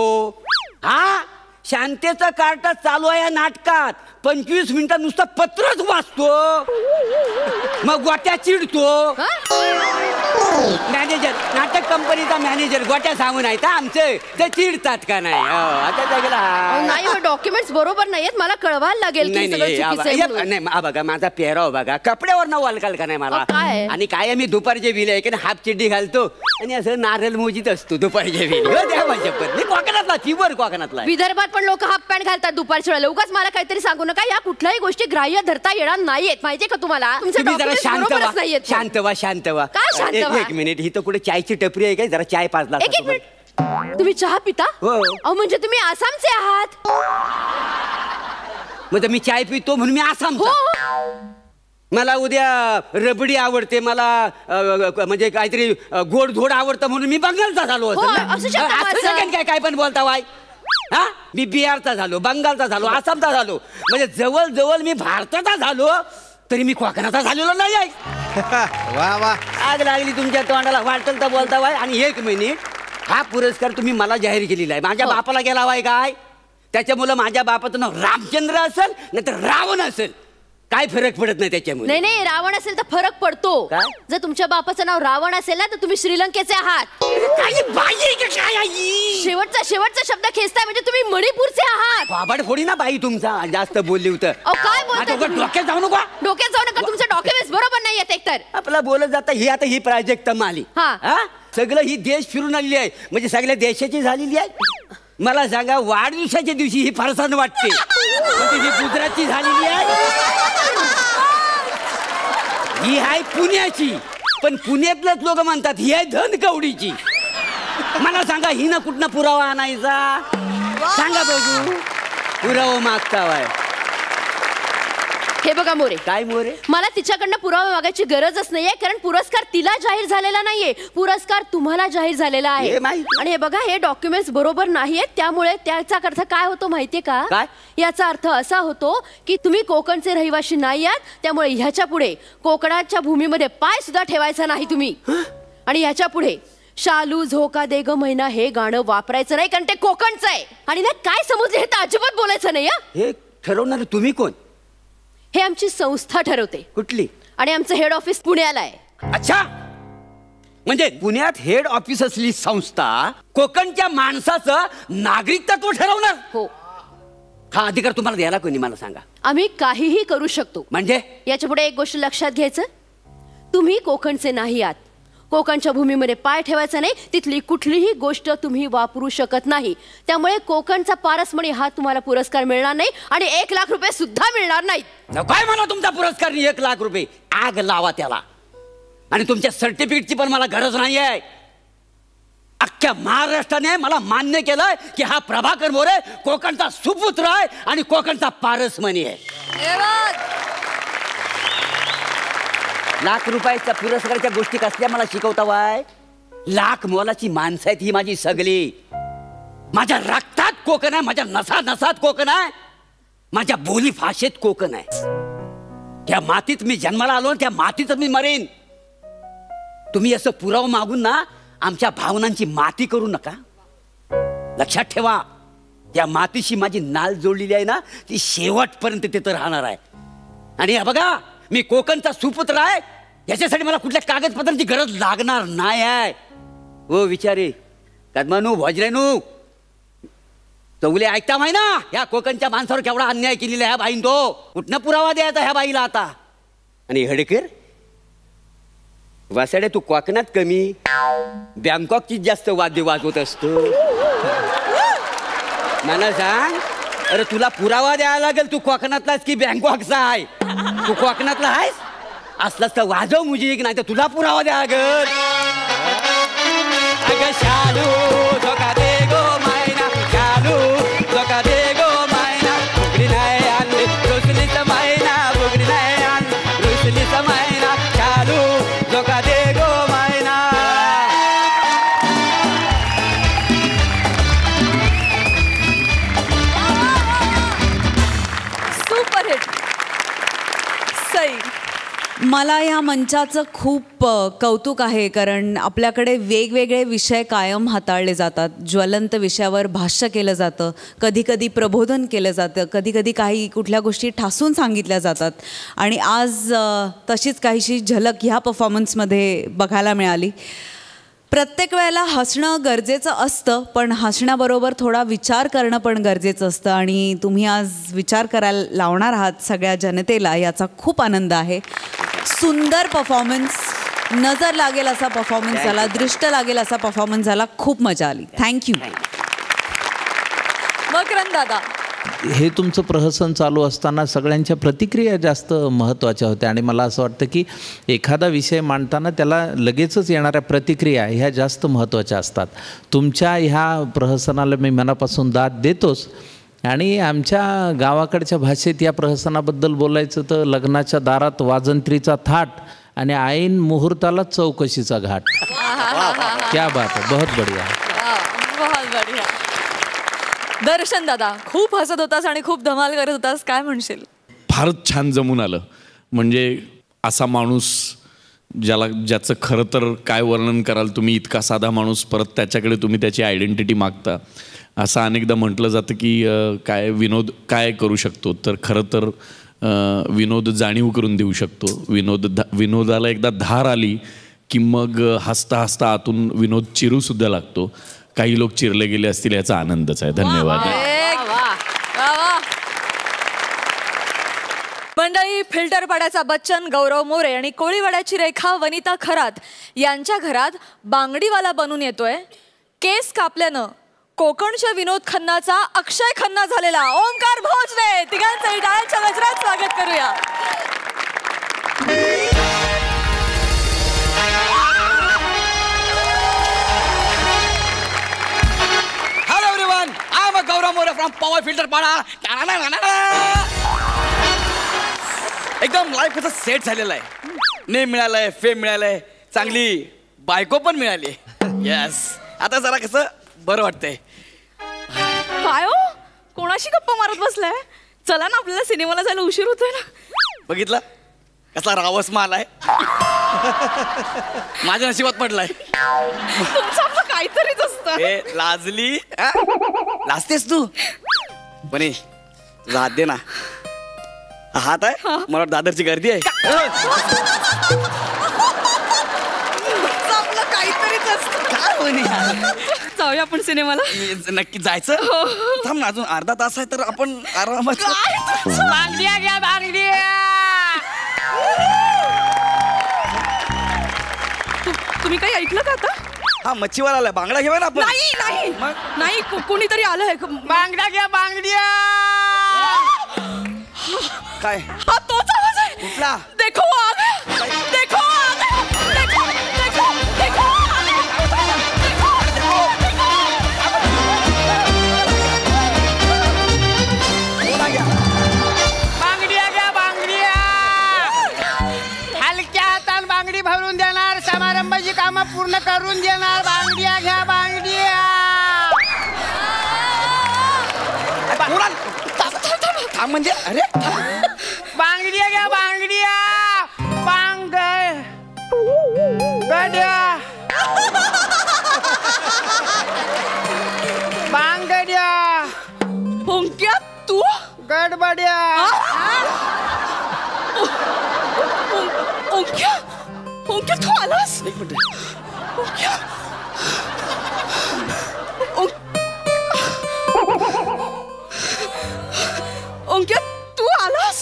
S9: हा शांतेचा कार्टा चालू आहे या नाटकात. 25 मिनिटात नुसतं पत्रच वाचतो, मग गोट्या चिडतो. मॅनेजर, नाटक कंपनीचा मॅनेजर गोट्या सांगून आहे का आमचं, ते चिडतात का नाही?
S5: नाही, डॉक्युमेंट्स बरोबर नाहीयेत, मला कळवायला लागेल.
S9: नाही बघा, माझा पेहराव बघा, कपड्यावर न वालकाल का नाही मला. आणि काय मी दुपारचे विले आहे की हाफ चिड्डी घालतो आणि असं नारळ मोजीत असतो दुपारचे विले. मी कोकणातला, तीवर कोकणातला.
S5: विदर्भात पण लोक हाफ पॅन्ट घालतात दुपारच्या वेळेला. उगाच मला काहीतरी सांगू नका. या कुठल्याही गोष्टी ग्राह्य धरता येणार नाहीयेत, माहितीये का तुम्हाला?
S9: तुम्ही जरा शांत व्हा, शांत व्हा, शांत व्हा.
S5: काय शांत व्हा?
S9: 1 मिनिट, ही तर कुठे चायची टपरी आहे काय? जरा चाय पाजला.
S5: 1 मिनिट, तुम्ही चहा पिता?
S9: हो.
S5: म्हणजे तुम्ही आसामचे आहात?
S9: म्हणजे मी चाय पितो म्हणून मी आसामचा? मला उद्या रबडी आवडते, मला म्हणजे काहीतरी गोड धोड आवडतं म्हणून मी बंगालचा झालो. काय पण बोलता वाय? हा, मी बिहारचा झालो, बंगालचा झालो, आसामचा झालो, म्हणजे जवळ जवळ मी भारताचा झालो, तरी मी कोकणाचा झालेलो नाही आहे.
S4: वा वा,
S9: आग लागली तुमच्या तोंडाला, वाटल तर बोलता वाय. आणि 1 मिनिट, हा पुरस्कार तुम्ही मला जाहीर केलेला आहे, माझ्या बापाला गेला वाय काय? त्याच्यामुळे माझ्या बापाचं नाव रामचंद्र असेल नाही तर रावण असेल, काय फरक पडत नाही त्याच्यामुळे.
S5: नाही नाही, रावण असेल तर फरक पडतो. जर तुमच्या बापाचं नाव रावण असेल ना तर तुम्ही श्रीलंकेचे आहात. शेवटचा शब्द खेचताय म्हणजे तुम्ही मणिपूरचे आहात.
S9: बाबड फोडी ना बाई तुमचा, जास्त बोलली होतं.
S5: काय बोलताय?
S9: डोक्यात जाऊ नका,
S5: डोक्यात जाऊ नका. तुमचे डॉक्युमेंट्स बरोबर नाही आहेत. एकतर
S9: आपला बोलत जाता ही आता ही प्राजक्ता आली, सगळं ही देश फिरून आलेली आहे, म्हणजे सगळ्या देशाची झालेली आहे. मला सांगा, वाढदिवसाच्या दिवशी ही फरसाण वाटते, म्हणजे ही गुजरातची झालेली आहे, ही आहे पुण्याची. पण पुण्यातलेच लोक म्हणतात ही आहे धनकवडीची. मला सांगा, ही ना कुठनं पुरावा आणायचा? सांगा बघू, पुरावा मागता वाय.
S5: हे बघा मोरे,
S9: काय मोरे,
S5: मला तिच्याकडनं पुरावा मागायची गरजच नाहीये, कारण पुरस्कार तिला जाहीर झालेला नाहीये, पुरस्कार तुम्हाला जाहीर झालेला आहे. आणि हे बघा, हे डॉक्युमेंट्स बरोबर नाहीयेत, त्यामुळे त्याचा अर्थ काय होतो माहितीये का?
S9: काय?
S5: याचा अर्थ असा होतो की तुम्ही कोकणचे रहिवासी नाही आहात, त्यामुळे ह्याच्या पुढे कोकणाच्या भूमीमध्ये पाय सुद्धा ठेवायचा नाही तुम्ही. आणि ह्याच्या पुढे शालू झोका दे ग महिना हे गाणं वापरायचं नाही, कारण ते कोकणचं आहे. आणि ना काय समजले हे तर अजिबात बोलायचं नाही.
S9: हे ठरवणार तुम्ही कोण?
S5: हे आमची संस्था ठरवते.
S9: कुठली?
S5: आणि आमचं हेड ऑफिस पुण्याला आहे.
S9: अच्छा, म्हणजे पुण्यात हेड ऑफिस असली संस्था कोकणच्या माणसाचं नागरिकत्व ठरवणार?
S5: हो.
S9: हा अधिकार तुम्हाला द्यायला कोणी, मला सांगा?
S5: आम्ही काहीही करू शकतो.
S9: म्हणजे
S5: याच्या पुढे एक गोष्ट लक्षात घ्यायचं, तुम्ही कोकणचे नाही आहात, कोकणच्या भूमीमध्ये पाय ठेवायचा नाही, तिथली कुठलीही गोष्ट तुम्ही वापरू शकत नाही. त्यामुळे कोकणचा पारसमणी हा तुम्हाला पुरस्कार मिळणार नाही आणि 1 लाख रुपये सुद्धा मिळणार नाहीत.
S9: काय म्हणा तुमचा पुरस्कार 1 लाख रुपये? आग लावा त्याला. आणि तुमच्या सर्टिफिकेटची पण मला गरज नाही आहे. अख्ख्या महाराष्ट्राने मला मान्य केलंय की हा प्रभाकर मोरे कोकणचा सुपुत्र आहे आणि कोकणचा पारसमणी आहे. लाख रुपयाच्या पुरस्काराच्या गोष्टी कसल्या मला शिकवता वाय? लाख मोलाची माणसं आहेत ही माझी सगळी. माझ्या रक्तात कोकण आहे, माझ्या नसात कोकण आहे, माझ्या बोली भाषेत कोकण आहे. त्या मातीत मी जन्माला आलो, त्या मातीत मी मरेन. तुम्ही असं पुरावा मागून ना आमच्या भावनांची माती करू नका. लक्षात ठेवा, त्या मातीशी माझी नाळ जोडलेली आहे ना, ती शेवटपर्यंत तिथं राहणार आहे. आणि बघा, मी कोकणचा सुपुत्र आहे, याच्यासाठी मला कुठल्या कागदपत्रांची गरज लागणार नाही आहे. हो विचारे कदमानू वज्रेनू चौले ऐकता माही ना, ह्या कोकणच्या माणसावर केवढा अन्याय केलेला ह्या बाईन. तो कुठनं पुरावा द्यायचा ह्या बाईला आता? आणि हडेकर वासाड्या, तू कोकणात कमी बँकॉकची जास्त वाद्य वाजवत असतो. मला सांग, अरे तुला पुरावा द्यायला लागेल तू कोकणातलाच की बँकॉकचा आहे? तू कोकणातला आहेस असलाच तर वाजव मुझी, नाही तर तुला पुरावा द्यायला लागेल. अगं शालू धोका दे गो मायना, शालू धोका दे गो मायना, बुगडी नाही आणली रुसलीच मायना, बुगडी नाही आणली रुसलीच मायना, शालू धोका दे गो मायना.
S1: Super hit. सई,
S6: मला ह्या मंचाचं खूप कौतुक आहे, कारण आपल्याकडे वेगवेगळे विषय कायम हाताळले जातात. ज्वलंत विषयावर भाष्य केलं जातं, कधी कधी प्रबोधन केलं जातं, कधी कधी काही कुठल्या गोष्टी ठासून सांगितल्या जातात. आणि आज तशीच काहीशी झलक ह्या परफॉर्मन्समध्ये बघायला मिळाली. प्रत्येक वेळेला हसणं गरजेचं असतं, पण हसण्याबरोबर थोडा विचार करणं पण गरजेचं असतं. आणि तुम्ही आज विचार करायला लावणार आहात सगळ्या जनतेला, याचा खूप आनंद आहे. सुंदर परफॉर्मन्स, नजर लागेल असा परफॉर्मन्स झाला, दृष्ट लागेल असा परफॉर्मन्स झाला. खूप मजा आली. थँक्यू.
S1: मकरंद दादा,
S7: हे तुमचं प्रहसन चालू असताना सगळ्यांच्या प्रतिक्रिया जास्त महत्त्वाच्या होत्या. आणि मला असं वाटतं की एखादा विषय मांडताना त्याला लगेचच येणाऱ्या प्रतिक्रिया ह्या जास्त महत्त्वाच्या असतात. तुमच्या ह्या प्रहसनाला मी मनापासून दाद देतोच. आणि आमच्या गावाकडच्या भाषेत या प्रहसनाबद्दल बोलायचं तर लग्नाच्या दारात वाजंत्रीचा थाट आणि ऐन मुहूर्ताला चौकशीचा घाट. क्या बात आहे, बहुत बढिया.
S1: बहुत बढिया. दर्शन दादा, खूप हसत होतास आणि खूप धमाल करत होतास, काय म्हणशील?
S8: फारच छान जमून आलं. म्हणजे असा माणूस ज्याचं खरं तर काय वर्णन कराल तुम्ही, इतका साधा माणूस, परत त्याच्याकडे तुम्ही त्याची आयडेंटिटी मागता. असं अनेकदा म्हटलं जातं की काय विनोद काय करू शकतो, तर खरं तर विनोद जाणीव करून देऊ शकतो. विनोदाला एकदा धार आली की मग हसता हसता आतून विनोद चिरूसुद्धा लागतो. काही लोक चिरले गेले असतील याचा आनंदच आहे. धन्यवाद.
S1: मंडळी, फिल्टरपाड्याचा बच्चन गौरव मोरे आणि कोळीवाड्याची रेखा वनिता खरात यांच्या घरात बांगडीवाला बनून येतोय. केस कापल्यानं कोकणच्या विनोद खन्नाचा अक्षय खन्ना झालेला ओंकार भोजने. तिघांचंही टाळ्यांच्या गजरात स्वागत करूया.
S10: Hello everyone, I'm Gaurav More from Power Filter Pada. एकदम लाईफ कसं सेट झालेलं आहे. नेम मिळालंय, फेम मिळालंय, चांगली बायको पण मिळाली. येस, आता जरा कसं बरं वाटतंय.
S3: काय हो, कोणाशी गप्पा मारत बसलाय? चला ना, आपल्याला सिनेमाला जायला उशीर होतोय ना.
S10: बघितलं कसा रावस माल आहे. माझ्या नशिबात पडलाय.
S3: तुमचं आपलं काहीतरीच असतं.
S10: ए लाजली, लाजतेस तू? पण तुझा हात दे ना. हात आहे, मला दादरची गर्दी आहे.
S3: आपलं काहीतरीच असतं. जाऊया आपण सिनेमाला.
S10: नक्की जायचं. थांब ना, अजून अर्धा तास आहे तर आपण आरामात.
S3: बांगड्या घ्या, बांगड्या. तुम्ही काही ऐकलं का आता?
S10: हा मच्छीवाला आलाय, बांगडा घेऊया ना आपण.
S3: नाही नाही नाही, कोणीतरी आलंय.
S9: बांगड्या घ्या बांगड्या.
S10: काय?
S3: हा तोच आवाज आहे.
S10: कुठला?
S3: देखो आ गया, देखो आ गया, देखो देखो देखो आ गया, देखो
S9: बांगड्या घ्या बांगड्या. हलक्या हातान बांगडी भरून देणार, समारंभाची कामं पूर्ण करून देणार. बांगड्या घ्या बांगड्या.
S10: थांब म्हणजे अरे
S9: बांगड्या घ्या बांगड्या. गड्या बांगड्या.
S3: ओंक्या तू
S9: गडबड्या.
S3: ओंक्या ओंक्या तू आलास.
S10: एक मिनिट.
S3: ओंक्या ओंक्या तू आलास.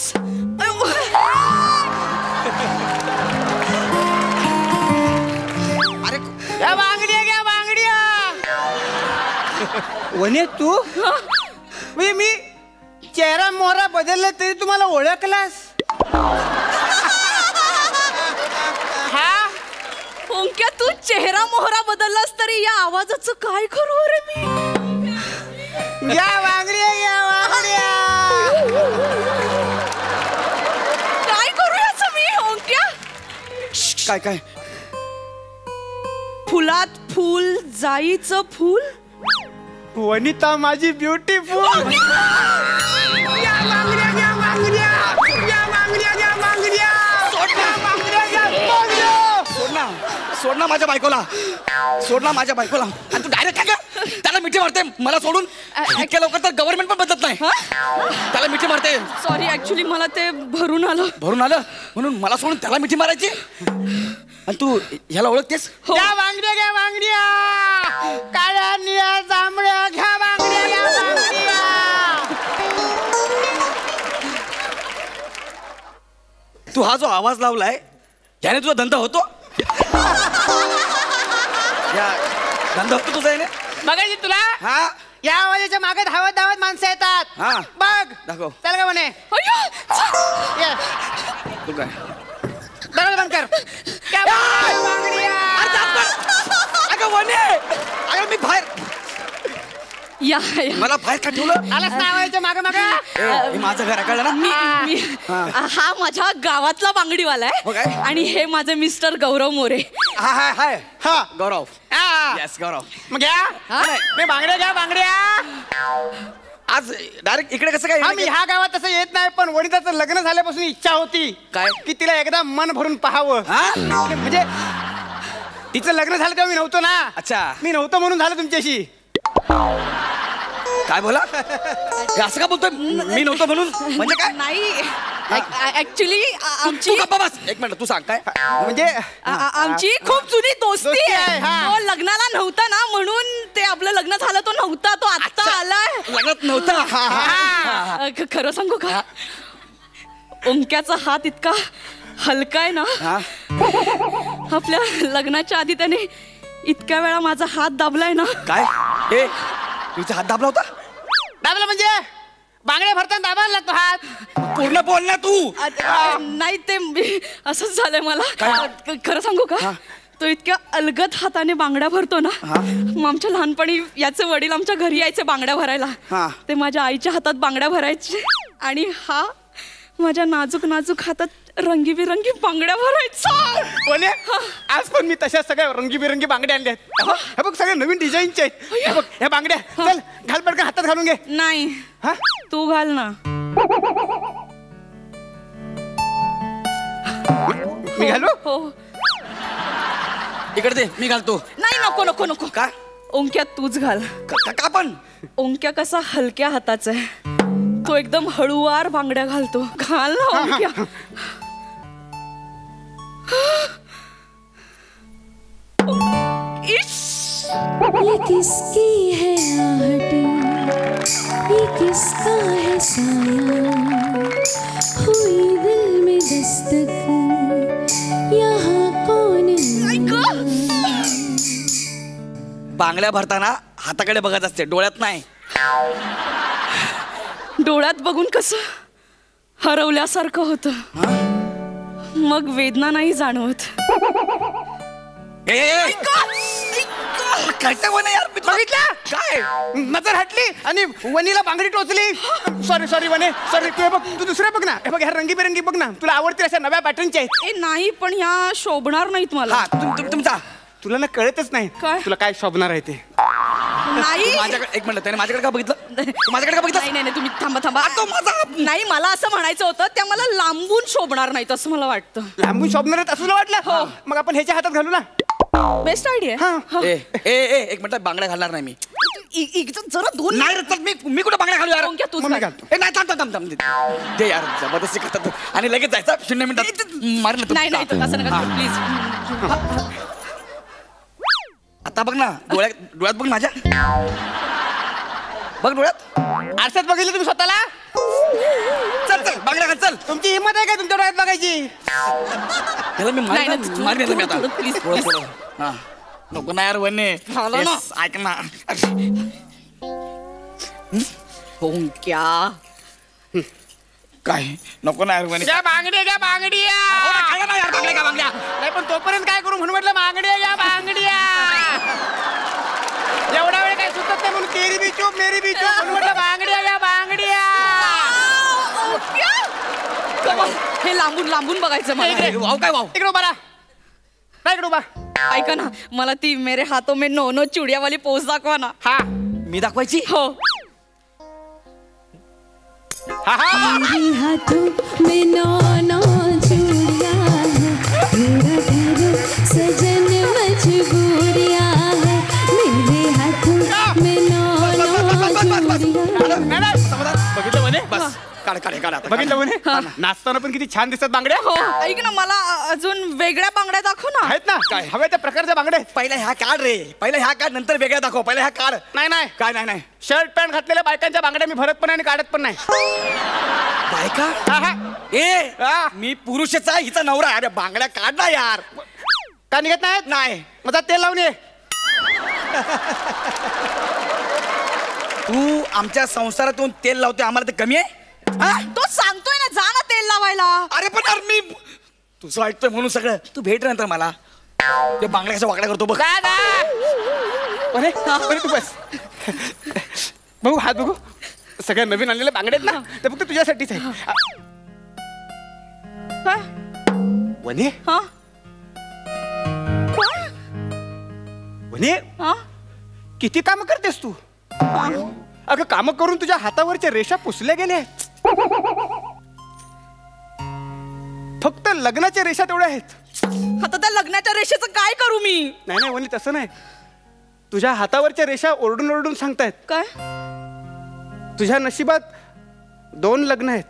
S10: अरे
S9: घ्या बांगड्या घ्या बांगड्या. वने तू मी चेहरा मोहरा बदलला तरी तुम्हाला ओळखलास.
S3: हा ओंक्या तू चेहरा मोहरा बदललास तरी या आवाजाचं काय करू रे मी.
S9: घ्या बांगड्या घ्या बांगड्या.
S3: काय करू याचं मी ओंक्या.
S10: काय काय?
S3: फुलात फुल जाईचं फुल.
S9: वनिता माझी ब्युटीफुल. या बांगड्या घ्या बांगड्या. या बांगड्या घ्या बांगड्या. बांगड्या घ्या बांगड्या.
S10: सोड ना माझ्या बायकोला, सोड ना माझ्या बायकोला. आणि तू डायरेक्ट काय का त्याला मिठी मारते मला सोडून. इतक्या लवकर तर गव्हर्नमेंट पण बदलत नाही. त्याला मिठी मारते.
S3: सॉरी ऍक्च्युली मला ते भरून आलं
S10: म्हणून मला सोडून त्याला मिठी मारायची. आणि तू ह्याला ओळखतेस?
S9: घ्या बांगड्या घ्या बांगड्या. काळ्या निळ्या जांभळ्या घ्या बांगड्या घ्या बांगड्या.
S10: तू हा जो आवाज लावलाय याने तुझा धंदा होतो. धंदा होतो तुझा याने.
S9: बघायची तुला.
S10: हा
S9: या आवाजाच्या मागे धावत धावत माणसं येतात.
S10: हा.
S9: बघ
S10: दाखव.
S9: चल का म्हणे. ये.
S10: तू काय
S9: दरवाजा बंद कर. घ्या बांगड्या.
S10: अगं वने, अगं मी बाहेर.
S3: या
S10: मला बाहेर का ठेवलं?
S9: आलास ना आवाजाच्या मागे मागे.
S10: हे माझं घर कळलं ना.
S3: मी हा माझ्या गावातला बांगडीवाला
S10: हो काय?
S3: आहे आणि हे माझे मिस्टर गौरव मोरे.
S10: हाय हाय
S9: हा
S10: गौरव.
S9: हा.
S10: येस गौरव.
S9: मग घ्या. मी बांगड्या घ्या बांगड्या.
S10: आज डायरेक्ट इकडे कसं काय?
S9: हा मी ह्या गावात तसं येत नाही पण वनिताचं लग्न झाल्यापासून इच्छा होती
S10: काय?
S9: की तिला एकदा मन भरून पाहावं. म्हणजे तिचं लग्न झालं तेव्हा मी नव्हतो ना.
S10: अच्छा.
S9: मी नव्हतो म्हणून झालं तुमच्याशी.
S10: काय बोला? हे असं का बोलतोय मी नव्हतो म्हणून? म्हणजे काय?
S3: नाही ऍक्च्युली आमची
S10: तू गप्पा बस. एक मिनिट तू सांग काय
S9: म्हणजे
S3: आमची खूप जुनी दोस्ती
S9: दोस्ती
S3: आहे.
S9: आहे, हा.
S3: तो लग्नाला नव्हता ना म्हणून ते आपलं लग्न झालं तो नव्हता. तो आत्ता आलाय.
S10: लग्नात नव्हता.
S3: खरं सांगू का ओंक्याचा हात इतका हलका आहे ना. आपल्या लग्नाच्या आधी त्याने इतक्या वेळा माझा हात दाबलाय ना.
S10: काय? ए तुझा हात दाबला होता?
S9: दाबला म्हणजे बांगड्या भरताना दाबायला लागतो हात.
S10: पूर्ण बोल ना तू.
S3: नाही ते असंच झालंय मला. खरं सांगू का तो इतक्या अलगद हाताने बांगड्या भरतो ना. मग आमच्या लहानपणी याचे वडील आमच्या घरी यायचे बांगड्या भरायला. ते माझ्या आईच्या हातात बांगड्या भरायचे आणि हा माझ्या नाजूक नाजूक हातात रंगीबिरंगी बांगड्या भरायचा.
S9: बोले आज पण मी तशा सगळ्या रंगीबिरंगी बांगड्या आणल्या आहेत. हे बघ सगळ्या नवीन डिझाईनचे आहेत. हे बघ ह्या बांगड्या. चल घाल पडकन हातात घालून घे.
S3: नाही तू घाल ना.
S9: मी घालू?
S3: हो.
S10: इकडे दे मी घालतो.
S3: नाही नको नको नको.
S10: का?
S3: ओंक्या तूच घाल.
S10: का पण?
S3: ओंक्या कसा हलक्या हाताचा आहे. तो एकदम हळूवार बांगड्या घालतो. घाल ना ओंक्या.
S11: ये किसकी है आहट, ये किसका है साया, हुई दिल में दस्तक, यहाँ कौन आया?
S10: बांगड्या भरताना हाताकडे बघत असते, डोळ्यात नाही.
S3: डोळ्यात बघून कसं हरवल्यासारखं होतं, मग वेदना नाही जाणवत.
S4: बघितलं काय नजर हटली आणि वनीला बांगडी टोचली. सॉरी वने सॉरी. तू बघ, तू दुसरे बघ ना. हे बघ, ह्या रंगीबेरंगी बघ ना, तुला आवडतील अशा नव्या पॅटर्नच्या आहेत.
S3: नाही पण ह्या शोभणार नाहीत मला.
S10: तुमचा
S4: तुला ना कळतच नाही
S3: काय?
S4: तुला काय शोभणार आहे ते.
S3: नाही
S10: माझ्याकडे एक मिनिट, त्याने माझ्याकडे का बघितलं? माझ्याकडे का बघितलं?
S3: नाही तुम्ही थांबा. नाही मला असं म्हणायचं होतं, त्या मला लांबून शोभणार नाहीत असं मला वाटतं.
S4: लांबून शोभणार आहेत असं तुला वाटलं? मग आपण ह्याच्या हातात घालू ना.
S3: Best idea.
S10: एक मिनिट, बांगड्या घालणार नाही मी.
S3: जरा दोन
S10: नाही रे, मी कुठे बांगड्या घालू यार?
S3: तूच
S4: मग मी घालतो.
S10: नाही थांब दे यार, जबरदस्ती करतात आणि लगेच जायचं 0 मिनिटात मारलं.
S3: नाही तसं नका प्लीज.
S10: आता बघ ना, डोळ्यात बघ माझ्या, बघ डोळ्यात.
S4: आरशात बघितलं तुम्ही स्वतःला?
S10: चल बांगड्या घाल, चल.
S4: तुमची हिंमत आहे का तुमच्या डोळ्यात बघायची?
S10: त्याला मी मारली आता प्लीज. हा नको ना यार वने. ऐक ना
S3: क्या
S10: काय नको ना यार वने.
S4: घ्या बांगड्या नाही पण तोपर्यंत काय करू म्हणून म्हटलं बांगड्या घ्या बांगड्या. एवढा वेळ काय सुचत नाही म्हणून तेरी बी चूप मेरी बी चूप म्हणून म्हटलं बांगड्या घ्या बांगड्या.
S3: हे लांबून बघायचं मला.
S10: वाव काय वाव.
S4: इकडे उभा राहा. इकडे उभा.
S3: ऐका ना, मला ती मेरे हाथों में नो चुडियावाली पोज दाखवा ना.
S4: हा
S10: मी दाखवायची?
S3: हो.
S11: मेरे हाथों में नौ चूड़ियां हैं, मेरा घर सजन मजबूरियां हैं. मेरे हाथों में नौ चूड़ियां.
S4: बघितलं म्हणे?
S10: बस काढ आता.
S4: बघितलं म्हणे? नाचताना पण किती छान दिसतात बांगड्या.
S3: हो ऐक ना, मला अजून वेगळ्या बांगड्या दाखव ना.
S4: आहेत ना काय हव्या त्या प्रकारच्या बांगड्या आहेत.
S10: पहिला ह्या काढ रे, पहिला ह्या काढ, नंतर वेगळ्या दाखव. पहिला ह्या काढ.
S4: नाही
S10: काय नाही
S4: शर्ट पॅन्ट घातलेल्या बायकांच्या बांगड्या मी भरत पण नाही आणि काढत पण नाही.
S10: बायका मी पुरुषच आहे, हिचा नवरा. अरे बांगड्या काढ ना यार.
S4: का निघत नाहीत?
S10: नाही.
S4: माझा तेल लावून ये.
S10: तू आमच्या संसारातून तेल लावते, आम्हाला ते कमी आहे?
S3: तो सांगतोय ना, जा ना तेल लावायला.
S10: अरे पण यार मी तुझं ऐकतोय म्हणून सगळं. तू भेट नंतर मला. ते बांगड्या कशा वाकड्या करतो बघ.
S4: अरे तू बस. बघू हात बघू. सगळ्या नवीन आणलेल्या बांगड्या आहेत ना, ते फक्त तुझ्यासाठीच आहे. वने वने किती काम करतेस तू? अगं काम करून तुझ्या हातावरच्या रेषा पुसल्या गेल्या आहेत. फक्त लग्नाच्या रेषा तेवढ्या आहेत.
S3: आता त्या लग्नाच्या रेषेचं काय करू मी?
S4: नाही वनी तसं नाही. तुझ्या हातावरच्या रेषा ओरडून सांगतायत
S3: काय
S4: तुझ्या नशिबात 2 लग्न आहेत.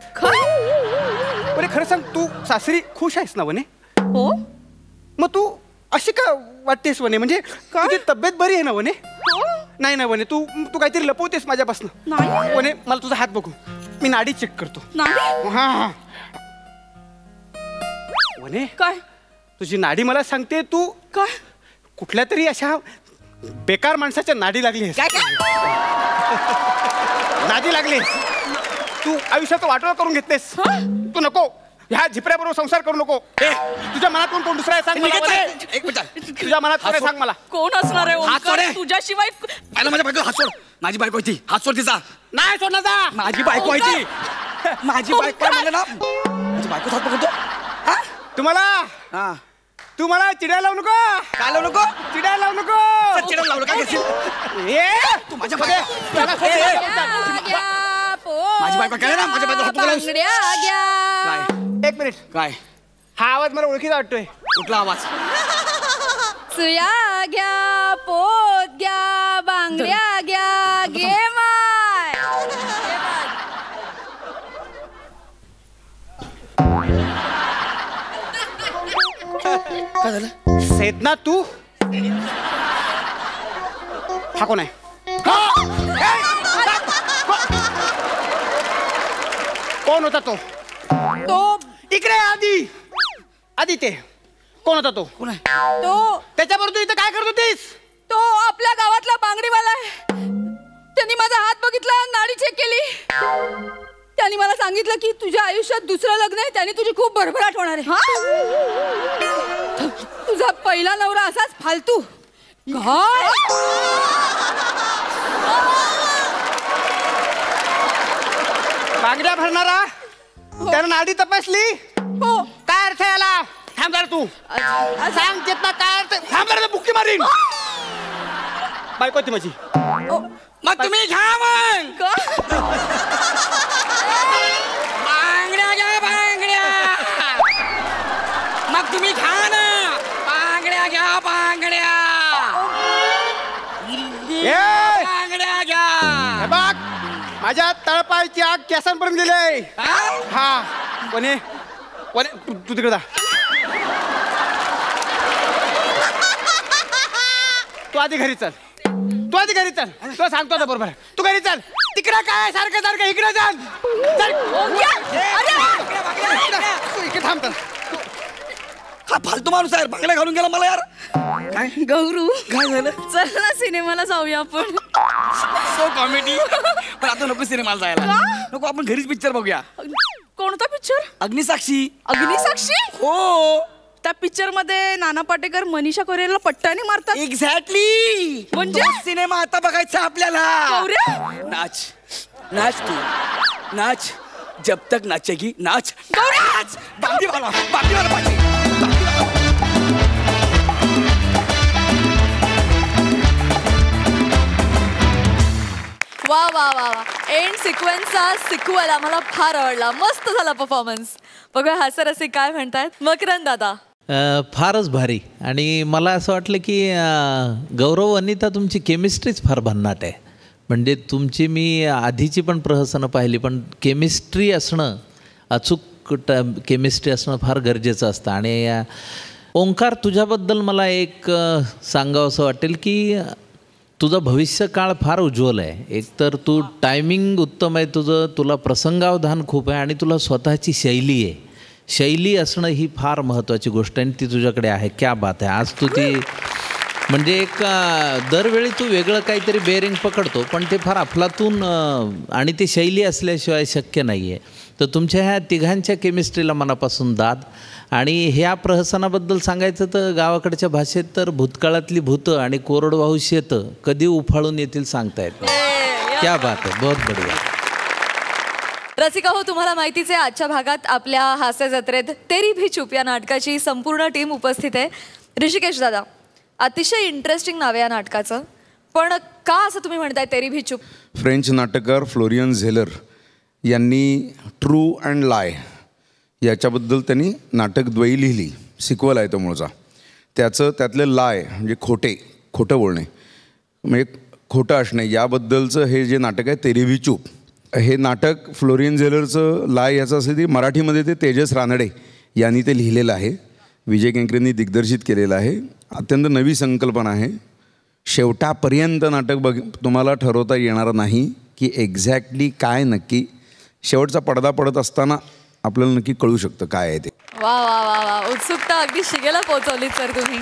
S4: बरे खरं सांग, तू सासरी खुश आहेस ना वने?
S3: हो.
S4: मग तू अशी का वाटतेस वने? म्हणजे तुझी तब्येत बरी आहे ना वने? नाही ना वने, तू काहीतरी लपवतेस माझ्यापासून. वने मला तुझा हात बघू. मी नाडी चेक करतो. हा वने
S3: काय
S4: तुझी नाडी मला सांगते तू
S3: काय
S4: कुठल्या तरी अशा बेकार माणसाच्या नाडी लागलीस. नादी लागलीस. तू आयुष्याचं वाटोळं करून घेतलेस. तू नको ह्या झिपऱ्याबरोबर संसार करू नको. तुझ्या मनात कोण दुसरा आहे सांग मला.
S10: एक मिनिट,
S4: तुझ्या मनात कोण आहे सांग मला.
S3: कोण असणार आहे ओंकार? तुझ्याशिवाय.
S10: पहिला माझ्या बायको हात सोड. माझी बायको आहे ती. हात सोड तिचा.
S4: नाही सोडणार जा.
S10: माझी बायको आहे ती. माझी बायको आहे ना. माझी बायको हात पकडतो.
S4: तू मला चिडायला लावू नको.
S10: काय लावू नको?
S4: चिडायला लावू नको.
S10: चिडायला लावलं काय घेशील? तू माझ्या
S4: माझी
S10: बायको काय ना, माझ्या बायको
S4: एक मिनिट.
S10: काय
S4: हा आवाज मला ओळखीचा वाटतोय.
S10: कुठला आवाज?
S1: सुया घ्या, पोत घ्या, बांगड्या घ्या, घे माय.
S10: काय झालं?
S4: सेदना तू हा कोण आहे? कोण होता तो? इकडे आधी ते कोण होता तो?
S10: कोण आहे?
S1: तो
S4: त्याच्याबरोबर तू इथं काय करत होतीस?
S1: तो आपल्या गावात
S3: सांगितलं की तुझ्या आयुष्यात दुसरं लग्न आहे त्याने तुझी खूप भरभराट होणार आहे. तुझा पहिला नवरा असाच फालतू.
S4: बांगड्या भरणारा त्यानं नाडी तपासली.
S3: हो.
S4: काय अर्थ याला? थांब जरा तू सांग चेतना काय अर्थ? थांब जरा बुक्की मारीन. बायको ती माझी.
S10: मग तुम्ही घ्या मग. बांगड्या घ्या बांगड्या. मग तुम्ही घ्या ना. बांगड्या घ्या बांगड्या. बांगड्या घ्या.
S4: हे बघ माझ्या तळपायची आग केसांपर्यंत गेले. हा कोणी कोणी तू तिकडे जा. तू आधी घरी चल. तू आधी घरी चल. तुला सांगतो आता बरोबर. तू घरी चल. तिकडे काय सारखं सारखं इकडे चल. इकडे थांब तर.
S10: हा फालतू माणूस आहे. बांगड्या घालून गेला मला यार.
S3: काय गौरू
S10: काय झालं?
S3: चल ना सिनेमाला जाऊया आपण.
S10: So comedy. पण आता नको सिनेमाला जायला. नको आपण घरीच पिक्चर बघूया.
S3: कोणता पिक्चर?
S10: अग्निसाक्षी.
S3: अग्निसाक्षी.
S10: हो.
S3: त्या पिक्चर मध्ये नाना पाटेकर मनीषा कोरेला पट्ट्याने मारतात.
S10: एक्झॅक्टली.
S3: म्हणजे
S10: सिनेमा आता बघायचा आपल्याला. नाच नाच तू नाच. जब तक नाचेगी नाच. नाच. बांगडीवाला बांगडीवाला पाहिजे.
S1: वा वा वा वा. एंड सिक्वेन्सचा सिक्वल आम्हाला फार आवडला. मस्त झाला परफॉर्मन्स. बघूया हास्यरसिक काय म्हणतायत. मकरंद दादा.
S7: फारच भारी. आणि मला असं वाटलं की गौरव अनिता तुमची केमिस्ट्रीच फार भन्नाट आहे. म्हणजे तुमची मी आधीची पण प्रहसनं पाहिली पण केमिस्ट्री असणं अचूक केमिस्ट्री असणं फार गरजेचं असतं. आणि ओंकार तुझ्याबद्दल मला एक सांगावं असं वाटेल की तुझा भविष्यकाळ फार उज्ज्वल आहे. एकतर तू टायमिंग उत्तम आहे तुझं. तुला प्रसंगावधान खूप आहे आणि तुला स्वतःची शैली आहे. शैली असणं ही फार महत्त्वाची गोष्ट आहे आणि ती तुझ्याकडे आहे. क्या बात आहे. आज तू ती म्हणजे एक दरवेळी तू वेगळं काहीतरी बेरिंग पकडतो पण ते फार अफलातून आणि ती शैली असल्याशिवाय शक्य नाही आहे. तर तुमच्या ह्या तिघांच्या केमिस्ट्रीला मनापासून दाद. आणि ह्या प्रहसनाबद्दल सांगायचं तर गावाकडच्या भाषेत तर भूतकाळातली भूतं आणि कोरडवाहू शेतं कधी उफाळून येतील सांगता येत नाही. क्या बात आहे. बहुत बढिया.
S1: रसिका हो तुम्हाला माहितीच आहे आजच्या भागात आपल्या हास्य जत्रेत तेरी भी चूप या नाटकाची संपूर्ण टीम उपस्थित आहे. ऋषिकेश दादा अतिशय इंटरेस्टिंग नाव आहे या नाटकाचं पण का असं तुम्ही म्हणताय तेरी भी चूप?
S8: फ्रेंच नाटककार फ्लोरियन झेलर यांनी ट्रू अँड लाय याच्याबद्दल त्यांनी नाटकद्वयी लिहिली. सिक्वल आहे तो मूळचा. त्यातलं लाय म्हणजे खोटं बोलणे म्हणजे खोटं असणे याबद्दलचं हे जे नाटक आहे तेरी भी चूप. हे नाटक फ्लोरियन झेलरचं लाय याचं असं ते मराठीमध्ये ते तेजस रानडे यांनी ते लिहिलेलं आहे. विजय केंकरेंनी दिग्दर्शित केलेलं आहे. अत्यंत नवी संकल्पना आहे. शेवटापर्यंत नाटक तुम्हाला ठरवता येणार नाही की एक्झॅक्टली काय नक्की शेवटचा पडदा पडत असताना आपल्याला नक्की कळू शकतं काय आहे ते.
S1: वा वा वा वा. उत्सुकता अगदी शिगेला पोहोचवली सर तुम्ही.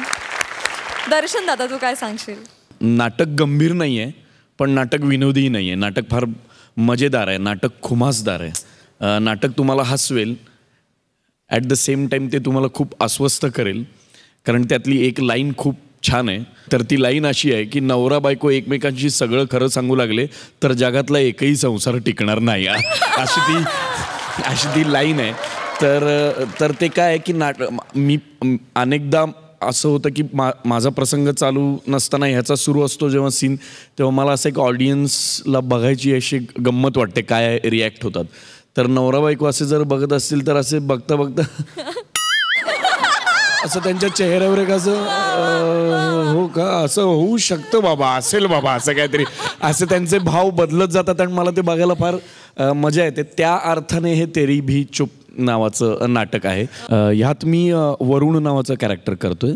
S1: दर्शन दादा तू काय सांगशील?
S12: नाटक गंभीर नाही आहे पण नाटक विनोदीही नाही आहे. नाटक फार मजेदार आहे. नाटक खुमासदार आहे. नाटक तुम्हाला Haswell. At the same time ते तुम्हाला खूप अस्वस्थ करेल कारण त्यातली एक लाईन खूप छान आहे. तर ती लाईन अशी आहे की नवरा बायको एकमेकांशी सगळं खरं सांगू लागले तर जगातला एकही संसार टिकणार नाही अशी ती लाईन आहे. तर ते काय आहे की मी अनेकदा असं होतं की माझा प्रसंग चालू नसताना ह्याचा सुरू असतो जेव्हा सीन तेव्हा मला असं एक ऑडियन्सला बघायची अशी गंमत वाटते काय रिॲक्ट होतात. तर नवरा बायको असे जर बघत असतील तर असे बघता बघता असं त्यांच्या चेहऱ्यावर एक असं हो का असं होऊ शकतं बाबा असेल बाबा असं काहीतरी असे त्यांचे भाव बदलत जातात आणि मला ते बघायला फार मजा येते. त्या अर्थाने हे तेरी भी चुप नावाचं नाटक आहे. ह्यात मी वरुण नावाचं कॅरेक्टर करतोय.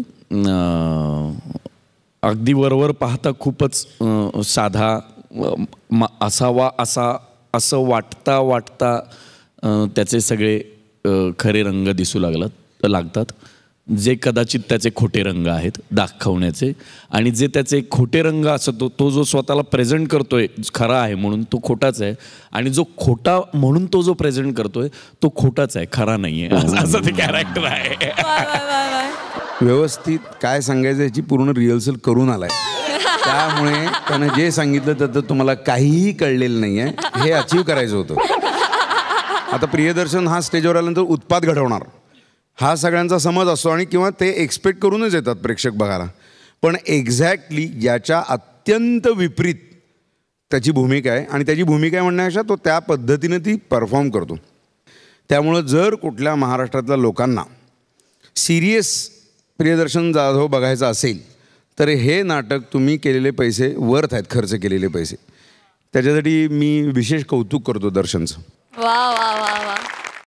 S12: अगदी वरवर पाहता खूपच साधा असावा असं वाटता त्याचे सगळे खरे रंग दिसू लागतात. जे कदाचित त्याचे खोटे रंग आहेत दाखवण्याचे, आणि जे त्याचे खोटे रंग असतो तो जो स्वतःला प्रेझेंट करतोय खरा आहे म्हणून तो खोटाच आहे, आणि जो खोटा म्हणून तो जो प्रेझेंट करतोय तो खोटाच आहे, खरा नाहीये, असं ते कॅरेक्टर आहे.
S8: व्यवस्थित काय सांगायचं याची पूर्ण रिहर्सल करून आलाय, त्यामुळे त्यानं जे सांगितलं त्यात तुम्हाला काहीही कळलेलं नाहीये. हे अचीव करायचं होतं. आता प्रियदर्शन हा स्टेजवर आल्यानंतर उत्पात घडवणार हा सगळ्यांचा समज असतो, आणि किंवा ते एक्सपेक्ट करूनच येतात प्रेक्षक बघायला. पण एक्झॅक्टली याच्या अत्यंत विपरीत त्याची भूमिका आहे, आणि त्याची भूमिका आहे म्हणण्यापेक्षा तो त्या पद्धतीनं ती परफॉर्म करतो. त्यामुळं जर कुठल्या महाराष्ट्रातल्या लोकांना सिरियस प्रियदर्शन जाधव बघायचं असेल तर हे नाटक तुम्ही केलेले पैसे वर्थ आहेत, खर्च केलेले पैसे. त्याच्यासाठी मी विशेष कौतुक करतो दर्शनचं.
S1: वा वा वा वा.